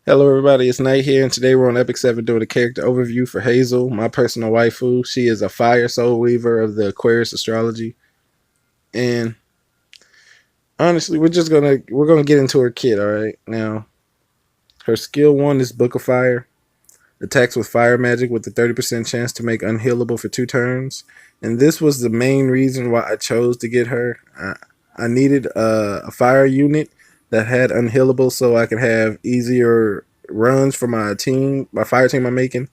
Hello, everybody. It's Night here, and today we're on Epic 7 doing a character overview for Hazel, my personal waifu. She is a fire soul weaver of the Aquarius astrology, and honestly, we're gonna get into her kit. All right, now her skill one is Book of Fire. Attacks with fire magic with a 30% chance to make unhealable for 2 turns, and this was the main reason why I chose to get her. I needed a fire unit that had unhealable, so I could have easier runs for my team, my fire team I'm making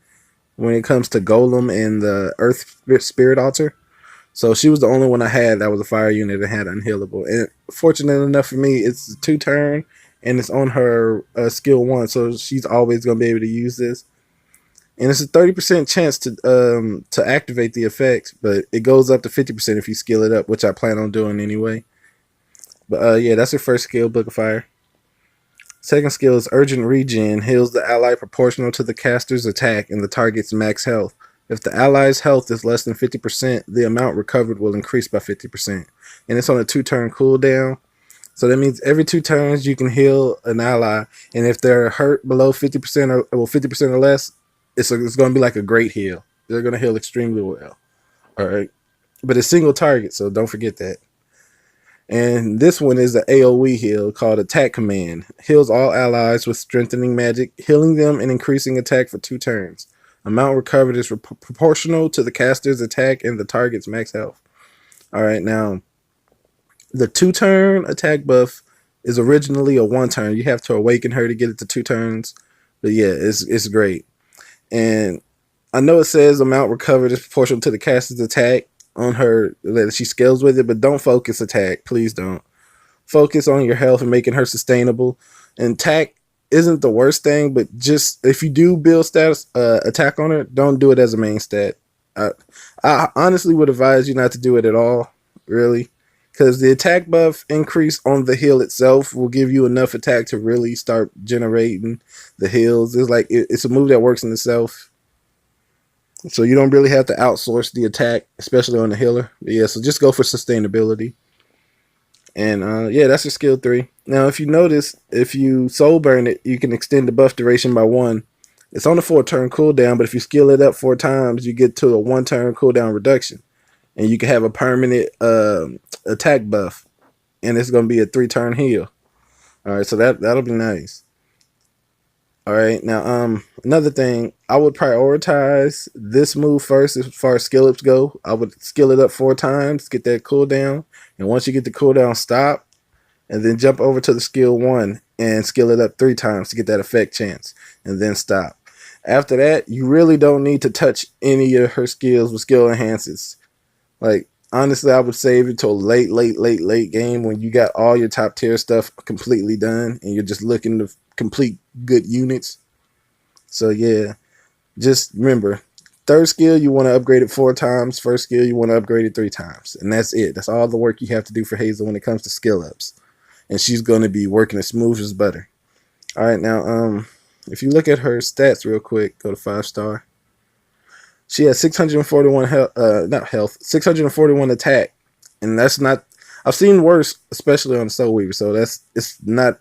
when it comes to Golem and the Earth Spirit Altar. So she was the only one I had that was a fire unit that had unhealable. And fortunate enough for me, it's a 2 turn and it's on her skill one, so she's always gonna be able to use this. And it's a 30% chance to activate the effect, but it goes up to 50% if you skill it up, which I plan on doing anyway. But yeah, that's her first skill, Book of Fire. Second skill is Urgent Regen, heals the ally proportional to the caster's attack and the target's max health. If the ally's health is less than 50%, the amount recovered will increase by 50%. And it's on a 2 turn cooldown. So that means every 2 turns you can heal an ally. And if they're hurt below 50% or 50% or less, it's going to be like a great heal. They're going to heal extremely well. All right. But it's single target, so don't forget that. And this one is the AoE heal called Attack Command. Heals all allies with strengthening magic, healing them and increasing attack for 2 turns. Amount recovered is proportional to the caster's attack and the target's max health. Alright, now, the 2 turn attack buff is originally a 1 turn. You have to awaken her to get it to 2 turns. But yeah, it's great. And I know it says amount recovered is proportional to the caster's attack on her that she scales with it, but don't focus attack. Please don't. Focus on your health and making her sustainable. And attack isn't the worst thing, but just if you do build status attack on her, don't do it as a main stat. I, I honestly would advise you not to do it at all, really, because the attack buff increase on the heal itself will give you enough attack to really start generating the heals. It's like it's a move that works in itself. So you don't really have to outsource the attack, especially on the healer. But yeah, so just go for sustainability. And yeah, that's your skill 3. Now, if you notice, if you soul burn it, you can extend the buff duration by 1. It's on a 4 turn cooldown, but if you skill it up 4 times, you get to a 1 turn cooldown reduction. And you can have a permanent attack buff. And it's going to be a 3 turn heal. Alright, so that'll be nice. All right, now another thing, I would prioritize this move first as far as skill ups go. I would skill it up 4 times, get that cooldown, and once you get the cooldown, stop, and then jump over to the skill one and skill it up 3 times to get that effect chance, and then stop. After that, you really don't need to touch any of her skills with skill enhances. Like honestly, I would save it till late game when you got all your top tier stuff completely done and you're just looking to complete good units. So yeah, just remember, third skill you want to upgrade it 4 times. First skill you want to upgrade it 3 times, and that's it. That's all the work you have to do for Hazel when it comes to skill ups, and she's going to be working as smooth as butter. All right, now if you look at her stats real quick, go to 5 star. She has 641 health, not health, 641 attack, and that's not. I've seen worse, especially on the Soul Weaver. So it's not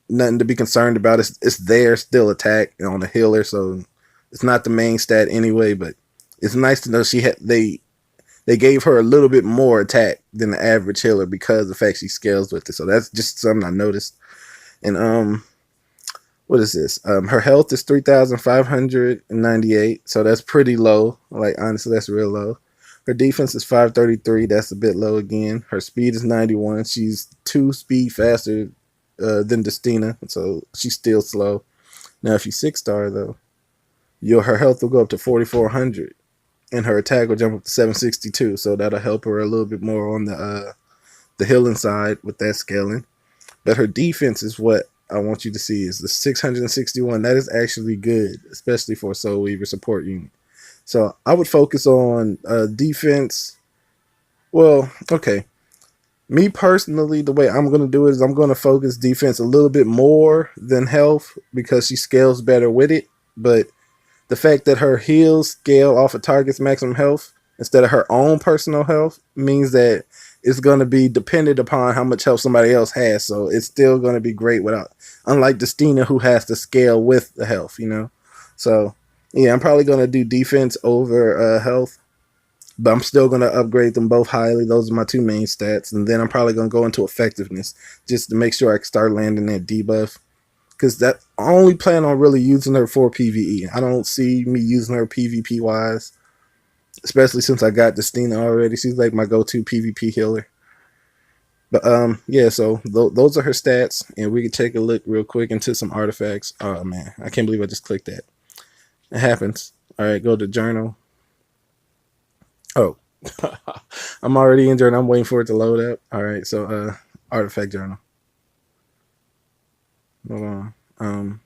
nothing to be concerned about. It's there still attack on the healer, so it's not the main stat anyway. But it's nice to know they gave her a little bit more attack than the average healer because of the fact she scales with it. So that's just something I noticed. And what is this? Her health is 3,598, so that's pretty low. Like honestly, that's real low. Her defense is 533. That's a bit low again. Her speed is 91. She's 2 speed faster than Destina, so she's still slow. Now, if you 6 star though, her health will go up to 4,400, and her attack will jump up to 762. So that'll help her a little bit more on the healing side with that scaling. But her defense is what I want you to see is the 661. That is actually good, especially for a Soul Weaver support unit. So I would focus on defense. Well, okay. Me personally, the way I'm going to do it is I'm going to focus defense a little bit more than health because she scales better with it. But the fact that her heals scale off a target's maximum health instead of her own personal health means that it's going to be dependent upon how much health somebody else has. So it's still going to be great without, unlike Destina, who has to scale with the health, you know? So, yeah, I'm probably going to do defense over health, but I'm still going to upgrade them both highly. Those are my two main stats. And then I'm probably going to go into effectiveness just to make sure I can start landing that debuff. Because that I only plan on really using her for PvE. I don't see me using her PvP wise, especially since I got Destina already. She's like my go-to PvP healer. But yeah, so those are her stats, and we can take a look real quick into some artifacts. Oh man, I can't believe I just clicked that. It happens. All right, go to journal. Oh, I'm already in journal. I'm waiting for it to load up. All right, so artifact journal. Hold on.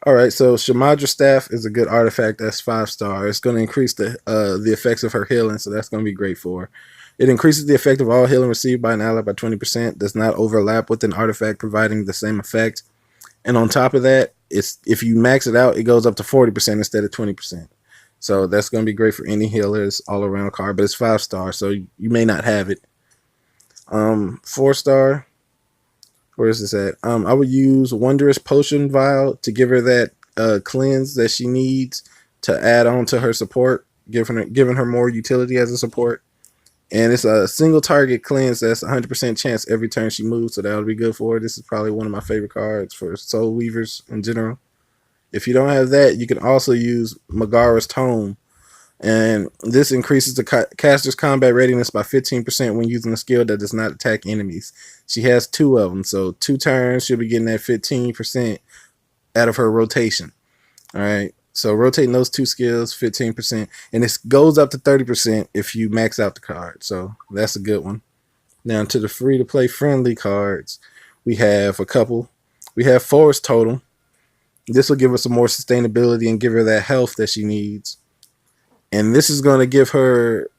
All right, so Shamadra Staff is a good artifact. That's 5-star. It's going to increase the effects of her healing, so that's going to be great for her. It increases the effect of all healing received by an ally by 20%. Does not overlap with an artifact providing the same effect. And on top of that, it's if you max it out, it goes up to 40% instead of 20%. So that's going to be great for any healers all around card. But it's 5-star, so you may not have it. 4-star. Where is this at? I would use Wondrous Potion Vial to give her that cleanse that she needs to add on to her support, giving her more utility as a support. And it's a single target cleanse that's 100% chance every turn she moves, so that'll be good for her. This is probably one of my favorite cards for Soul Weavers in general. If you don't have that, you can also use Megara's Tome. And this increases the caster's combat readiness by 15% when using a skill that does not attack enemies. She has 2 of them, so 2 turns she'll be getting that 15% out of her rotation. All right, so rotating those 2 skills, 15%, and it goes up to 30% if you max out the card. So that's a good one. Now to the free-to-play friendly cards, we have a couple. We have Forest Totem. This will give her some more sustainability and give her that health that she needs. And this is going to give her,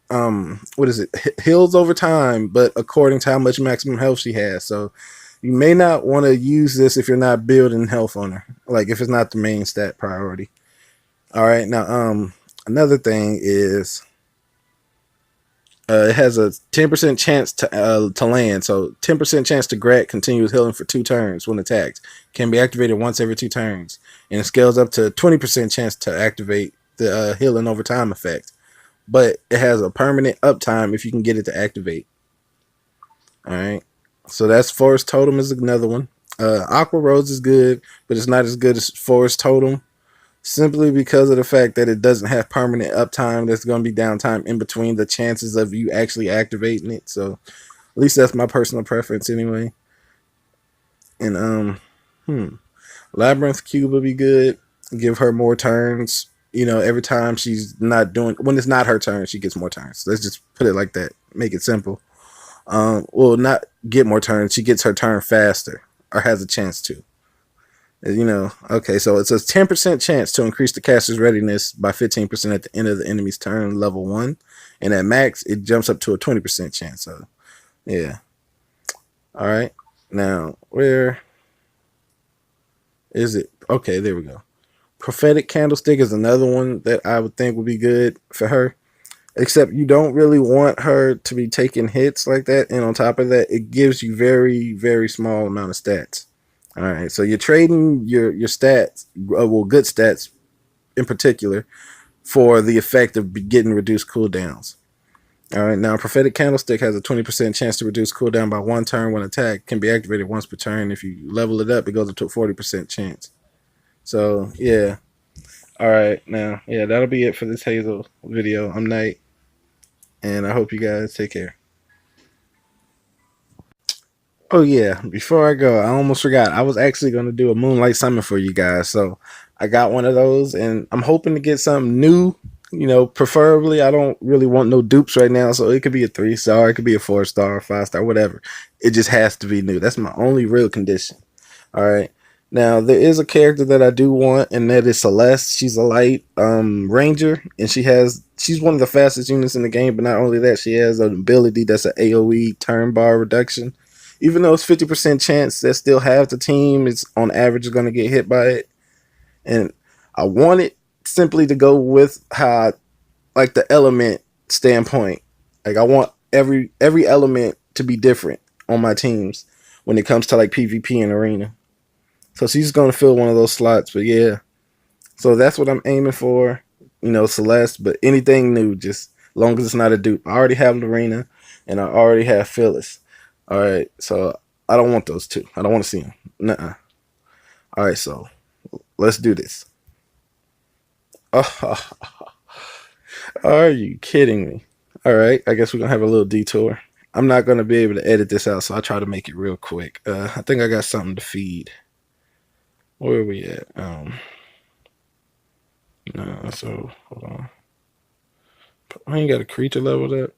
what is it? Heals over time, but according to how much maximum health she has. So you may not want to use this if you're not building health on her. Like if it's not the main stat priority. All right. Now, another thing is it has a 10% chance to land. So 10% chance to grant continuous healing for 2 turns when attacked. Can be activated once every 2 turns. And it scales up to 20% chance to activate the healing over time effect, but it has a permanent uptime if you can get it to activate. All right, so that's Forest Totem is another one. Aqua Rose is good, but it's not as good as Forest Totem, simply because of the fact that it doesn't have permanent uptime. There's going to be downtime in between the chances of you actually activating it. So at least that's my personal preference anyway. And Labyrinth Cube will be good. Give her more turns. You know, every time she's not doing, when it's not her turn, she gets more turns. Let's just put it like that. Make it simple. Well, not get more turns. She gets her turn faster, or has a chance to. You know, okay, so it's a 10% chance to increase the caster's readiness by 15% at the end of the enemy's turn, level 1. And at max, it jumps up to a 20% chance. So, yeah. All right. Now, where is it? Okay, there we go. Prophetic Candlestick is another one that I would think would be good for her. Except you don't really want her to be taking hits like that. And on top of that, it gives you very, very small amount of stats. All right, so you're trading your stats, well, good stats in particular, for the effect of getting reduced cooldowns. All right, now Prophetic Candlestick has a 20% chance to reduce cooldown by 1 turn when attacked. Can be activated once per turn. If you level it up, it goes up to a 40% chance. So, yeah. All right, now, yeah, that'll be it for this Hazel video. I'm Knight, and I hope you guys take care. Oh, yeah, before I go, I almost forgot. I was actually going to do a Moonlight summon for you guys, so I got one of those, and I'm hoping to get something new. You know, preferably, I don't really want no dupes right now, so it could be a 3-star, it could be a 4-star, 5-star, whatever. It just has to be new. That's my only real condition. All right. Now, there is a character that I do want, and that is Celeste. She's a light ranger, and she's one of the fastest units in the game, but not only that, she has an ability that's an AoE turn bar reduction. Even though it's 50% chance that still half the team is on average going to get hit by it. And I want it simply to go with how, like, the element standpoint. Like, I want every element to be different on my teams when it comes to like PvP and arena. So she's gonna fill one of those slots. But yeah, so that's what I'm aiming for. Celeste, but anything new, just as long as it's not a dupe. I already have Lorena, and I already have Phyllis. All right, so I don't want those two. I don't want to see them. Nuh-uh. All right, so let's do this. Oh, are you kidding me? All right, I guess we're gonna have a little detour. I'm not gonna be able to edit this out, so I'll try to make it real quick. I think I got something to feed. Where are we at? No, so hold on. I ain't got a creature leveled up.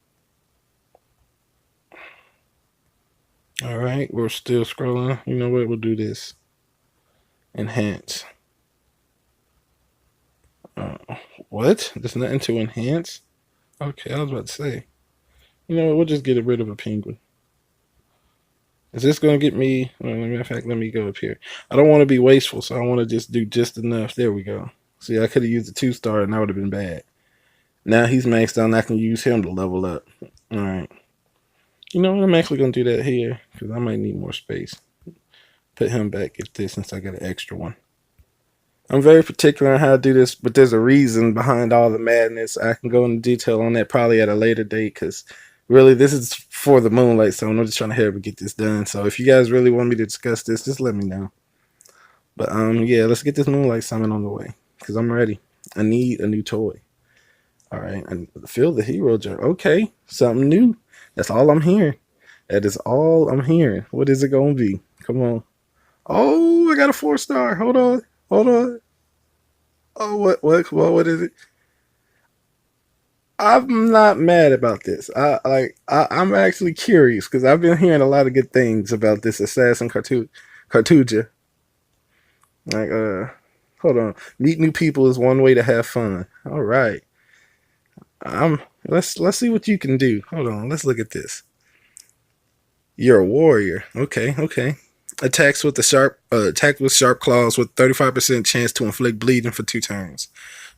All right, we're still scrolling. You know what? We'll do this. Enhance. What? There's nothing to enhance? Okay, I was about to say. You know what? We'll just get rid of a penguin. Is this going to get me? Well, matter of fact, let me go up here. I don't want to be wasteful, so I want to just do just enough. There we go. See, I could have used a 2-star and that would have been bad. Now he's maxed out and I can use him to level up. All right. You know what? I'm actually going to do that here because I might need more space. Put him back at this since I got an extra one. I'm very particular on how to do this, but there's a reason behind all the madness. I can go into detail on that probably at a later date because really this is for the Moonlight Zone. I'm just trying to hurry up and get this done. So if you guys really want me to discuss this, just let me know. But yeah, let's get this Moonlight Summon on the way because I'm ready. I need a new toy. All right, I feel the hero jar. Okay, something new. That's all I'm hearing. That is all I'm hearing. What is it gonna be? Come on. Oh, I got a 4-star. Hold on. Hold on. Oh, what is it? I'm not mad about this. I'm actually curious because I've been hearing a lot of good things about this assassin Cartuja. Like, hold on. Meet new people is one way to have fun. All right. Let's see what you can do. Hold on. Let's look at this. You're a warrior. Okay. Attack with sharp claws with 35% chance to inflict bleeding for 2 turns.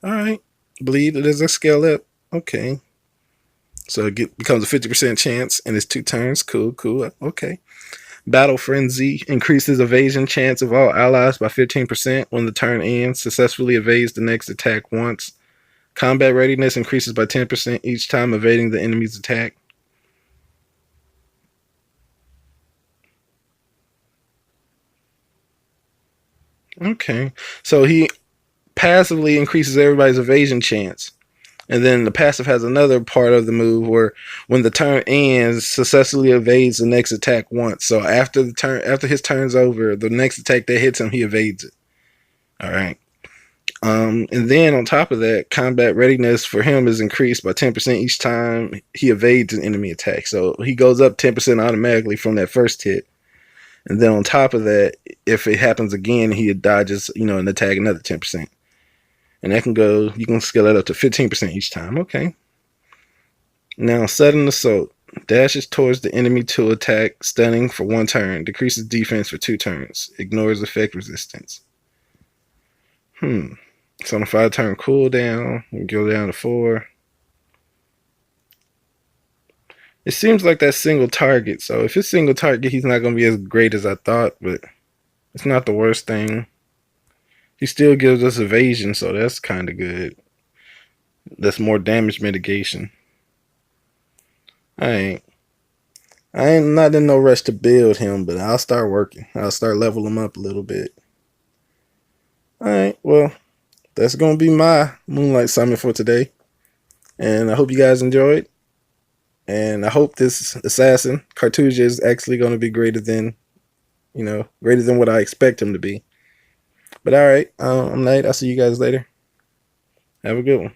All right, bleed. There's a scale up. Okay, so it becomes a 50% chance and it's 2 turns. Cool. Okay. Battle frenzy increases evasion chance of all allies by 15% when the turn ends. Successfully evades the next attack once. Combat readiness increases by 10% each time evading the enemy's attack. Okay, so he passively increases everybody's evasion chance. And then the passive has another part of the move where when the turn ends, successfully evades the next attack once. So after his turn's over, the next attack that hits him, he evades it. All right. And then on top of that, combat readiness for him is increased by 10% each time he evades an enemy attack. So he goes up 10% automatically from that first hit. And then on top of that, if it happens again, he dodges, an attack another 10%. And that can go, you can scale that up to 15% each time. Okay. Now, sudden assault dashes towards the enemy to attack, stunning for 1 turn, decreases defense for 2 turns, ignores effect resistance. So on a 5-turn cooldown, we go down to 4. It seems like that single target. So if it's single target, he's not going to be as great as I thought, but it's not the worst thing. He still gives us evasion, so that's kind of good. That's more damage mitigation. I ain't not in no rush to build him, but I'll start working. I'll start leveling him up a little bit. Alright, well, that's going to be my Moonlight Summon for today. And I hope you guys enjoyed. And I hope this assassin, Cartuja, is actually going to be greater than what I expect him to be. But alright, I'm Knight. I'll see you guys later. Have a good one.